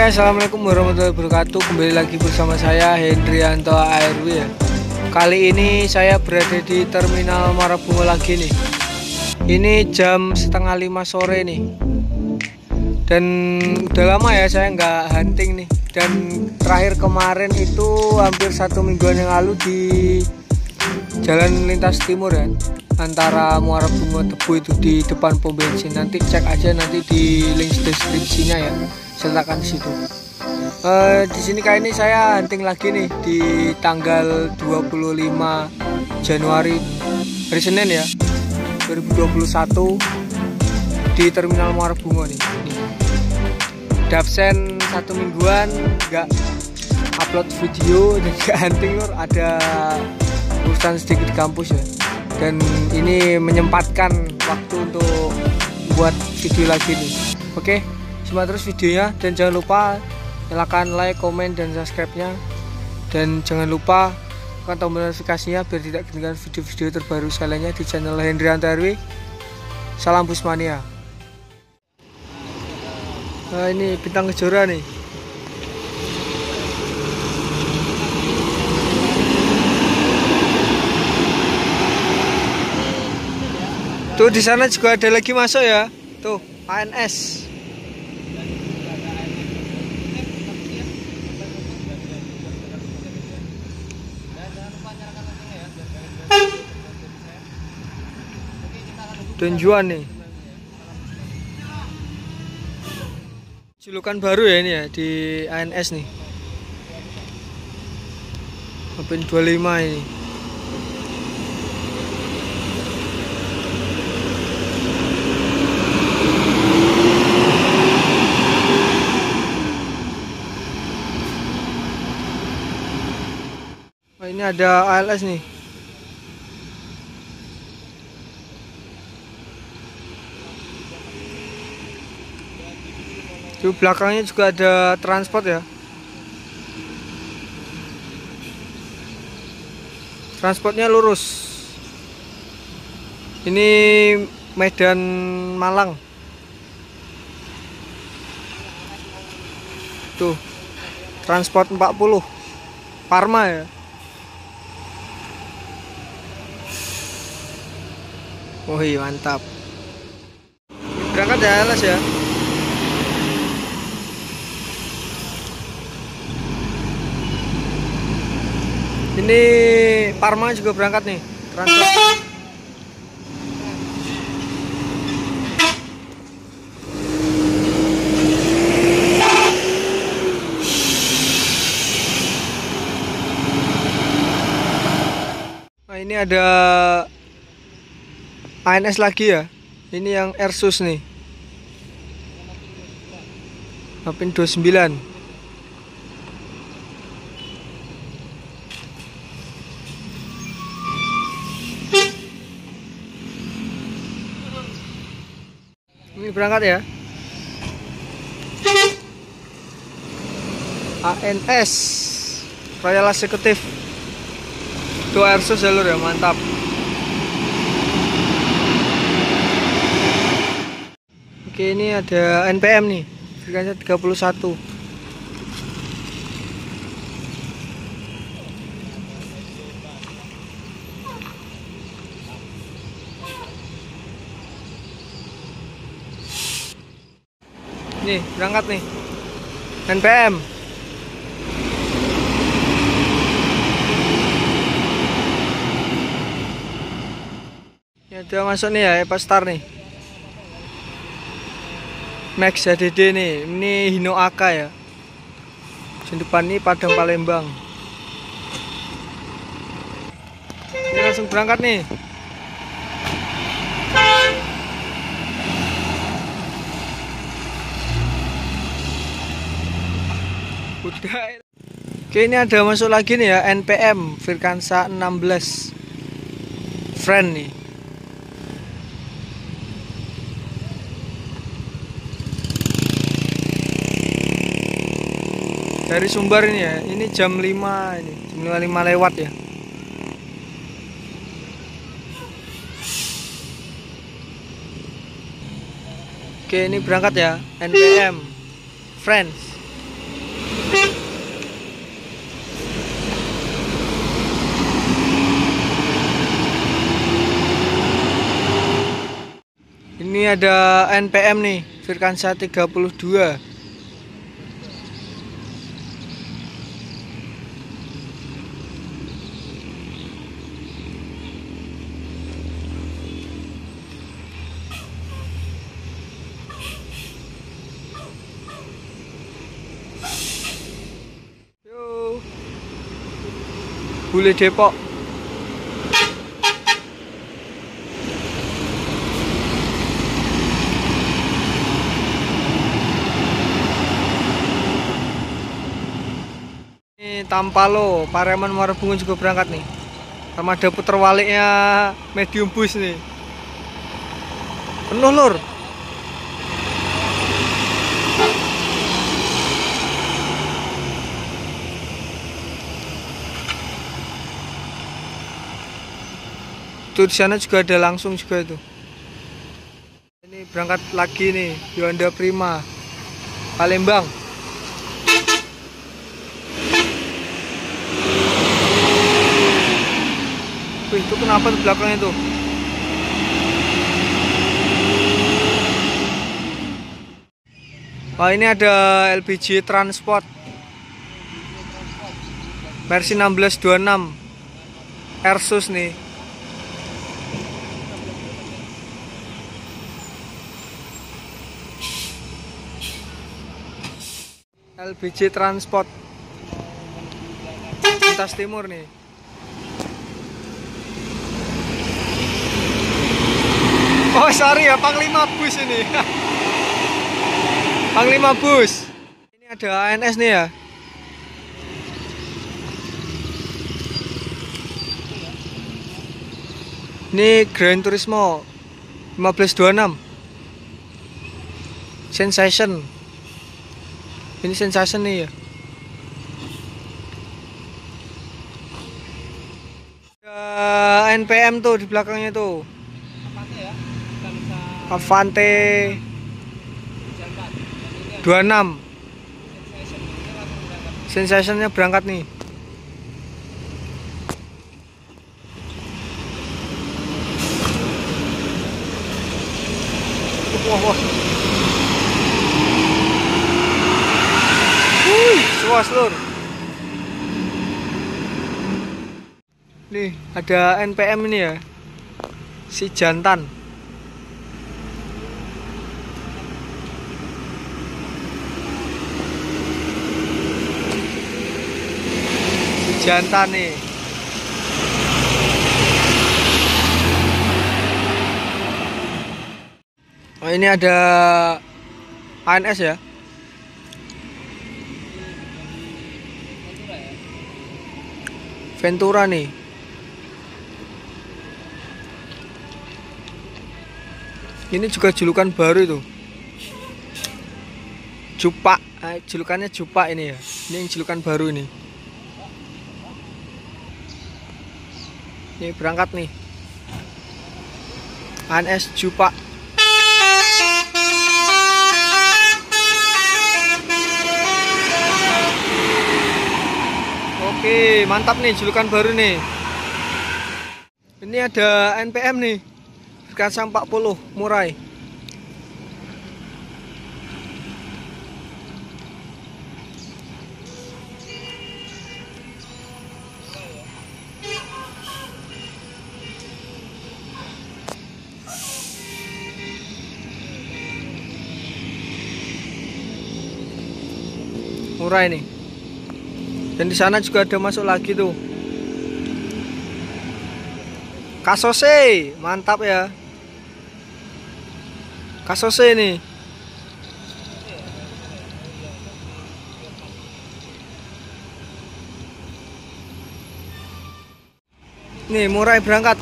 Assalamualaikum warahmatullahi wabarakatuh. Kembali lagi bersama saya Hendrianto ARW ya. Kali ini saya berada di Terminal Muara Bungo lagi nih. Ini jam 4:30 sore nih. Dan udah lama ya saya nggak hunting nih. Dan terakhir kemarin itu hampir 1 mingguan yang lalu di Jalan Lintas Timur ya, antara Muara Bungo Tebu itu di depan pom bensin. Nanti cek aja nanti di link deskripsinya ya. Sertakan di situ. Di sini kali ini saya hunting lagi nih di tanggal 25 Januari hari Senin ya 2021 di Terminal Muara Bungo nih. Dabsen 1 mingguan nggak upload video dan nggak hunting lur, ada urusan sedikit di kampus ya. Dan ini menyempatkan waktu untuk buat video lagi nih. Oke, simak terus videonya dan jangan lupa nyalakan like, komen, dan subscribe-nya. Dan jangan lupa tekan tombol notifikasinya biar tidak ketinggalan video-video terbaru sekaliannya di channel Hendrianto ARW. Salam Busmania. Nah, ini bintang kejora nih. Tuh di sana juga ada lagi masuk ya. Tuh ANS. Tunjuan nih. Julukan baru ya ini ya di ANS nih. Open 25 ini. Oh, ini ada ALS nih. Di belakangnya juga ada transport ya. Transportnya lurus. Ini Medan Malang. Tuh. Transport 40. Parma ya. Wih, mantap. Berangkat ya LS ya. Ini Parma juga berangkat nih, transport. Nah, ini ada ANS lagi ya. Ini yang Airsus nih. Hapin 29. Ini berangkat ya. ANS Royal Executive. Itu Airsus jalur ya, mantap. Oke, ini ada NPM nih, frekuensi 31. Nih, berangkat nih. NPM. Ya, udah masuk nih ya, Epastar nih. Max HDD nih, ini Hino AK ya. Di depan ini Padang Palembang. Ini langsung berangkat nih. Udah. Oke, ini ada masuk lagi nih ya, NPM Firkansa 16 Friend nih. Dari Sumbar ini ya, ini jam 5 ini, jam 5 lewat ya. Oke, ini berangkat ya, NPM Friends. Ini ada NPM nih, Firkansa 32. Yo. Bule Depok. Ini Tampalo, Pareman Muarabungun juga berangkat nih. Sama ada puter waliknya medium bus nih. Penuh lur. Tuh di sana juga ada langsung juga itu. Ini berangkat lagi nih, Yuanda Prima, Palembang. Wih, itu kenapa di belakangnya tuh? Oh, ini ada LPG Transport versi 1626 Airsus nih. LPG Transport lintas timur nih. Oh sorry ya, Panglima Bus ini. Panglima Bus. Ini ada ANS nih ya. Ini Grand Turismo 1526 Sensation. Ini Sensation nih ya. Ada NPM tuh di belakangnya tuh. Avante 26. Sensationnya berangkat nih. Wah. Suas lur. Nih ada NPM ini ya. Si jantan. Jantan nih. Oh ini ada ANS ya. Ventura nih. Ini juga julukan baru itu. Jupak, julukannya Jupak ini ya. Ini yang julukan baru ini. Ini berangkat nih. ANS Jupak. Oke, mantap nih julukan baru nih. Ini ada NPM nih. Firkansa 40 Murai. Murai nih. Dan di sana juga ada masuk lagi tuh. Kasose, mantap ya. Kasose nih. Nih Murai berangkat.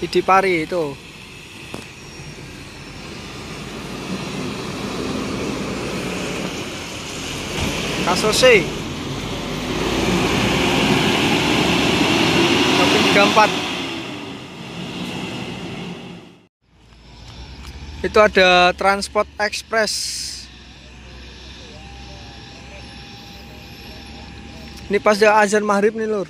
Idipari itu. Kasose. Kopi 34. Itu ada Transport Express. Ini pas dia azan maghrib nih lur.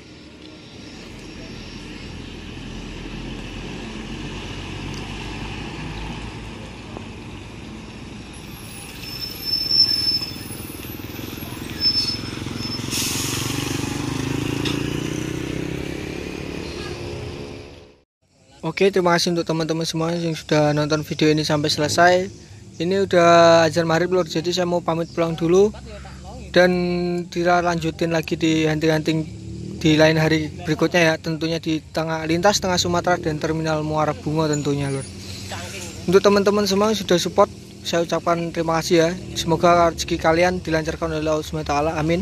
Oke, terima kasih untuk teman-teman semua yang sudah nonton video ini sampai selesai. Ini udah azan maghrib lur, jadi saya mau pamit pulang dulu. Dan dilanjutin lagi di hunting-hunting di lain hari berikutnya ya, tentunya di lintas tengah Sumatera dan terminal Muara Bungo tentunya lur. Untuk teman-teman semua yang sudah support, saya ucapkan terima kasih ya. Semoga rezeki kalian dilancarkan oleh Allah SWT, amin.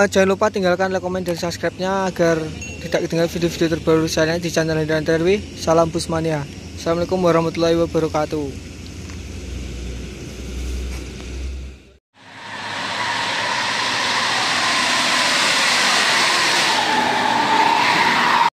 Jangan lupa tinggalkan like, komen, dan subscribe-nya agar tidak ketinggalan video-video terbaru saya di channel Hendrian TRW. Salam Busmania. Assalamualaikum warahmatullahi wabarakatuh.